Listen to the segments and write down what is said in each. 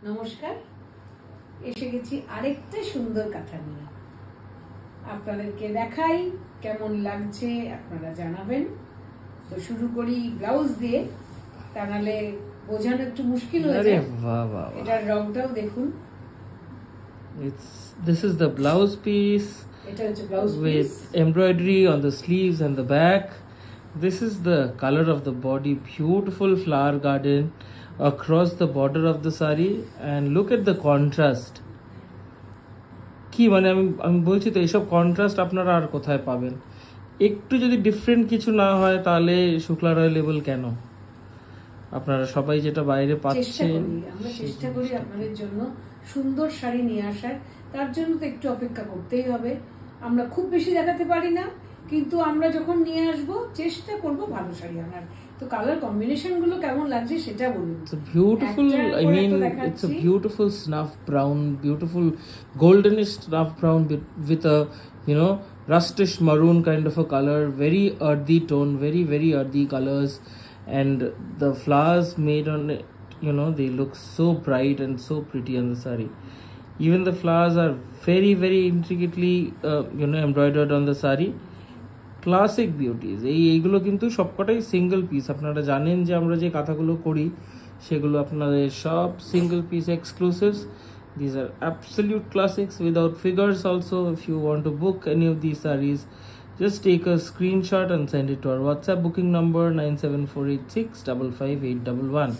নমস্কার, এসে গেছি আরেকটা সুন্দর কাঁথা নিয়ে। আপনাদেরকে দেখাই কেমন লাগছে, আপনারা জানাবেন। তো শুরু করি ব্লাউজ দিয়ে, তা নাহলে বোঝানো একটু মুশকিল হয়ে যায়। এটার রংটাও দেখুন। This is the blouse piece with embroidery on the sleeves and the back. This is the color of the body, beautiful flower garden across the border of the sari, and look at the contrast. কি মানে আমি বলছি তো এইসব contrast আপনারা আর কোথায় পাবেন? একটু যদি ডিফারেন্ট কিছু না হয় তাহলে শুক্লা রয় লেবেল কেন? আপনারা সবাই যেটা বাইরে পাচ্ছেন, আমরা চেষ্টা করি আপনাদের জন্য সুন্দর শাড়ি নিয়ে আসার। তার জন্য তো একটু অপেক্ষা করতেই হবে। আমরা খুব বেশি দেখাতে পারি না, কিন্তু আমরা যখন নিয়ে আসবো চেষ্টা করব ভালো শাড়ি আনার। তো কালার কম্বিনেশন গুলো কেমন লাগছে সেটা বলুন। It's a beautiful, I mean, it's a beautiful snuff brown, beautiful goldenish snuff brown with a, you know, rustish maroon kind of a color, very earthy tone, very earthy colors, and the flowers made on it, you know, they look so bright and so pretty on the sari. Even the flowers are very intricately, you know, embroidered on the sari. Classic beauties. এইগুলো কিন্তু সবকটাই single piece. আপনারা জানেন যে আমরা যে কাঁথাগুলো করি সেগুলো আপনাদের সব single piece exclusives. This are absolute classics without figures also. If you want to book any of this series, just take a screenshot and send it to our WhatsApp booking number 9748655811.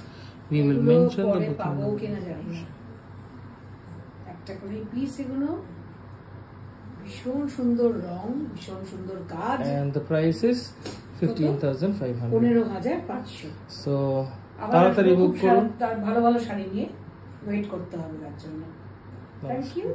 We will mention the booking number. একটা করে piece এগুলো ভীষণ সুন্দর রং, ভীষণ সুন্দর কাজ, and the price is 15,500, 15,500। so তাড়াতাড়ি বুক করুন। ভালো ভালো শাড়ি নিয়ে ওয়েট করতে হবে তার জন্য। Thank you.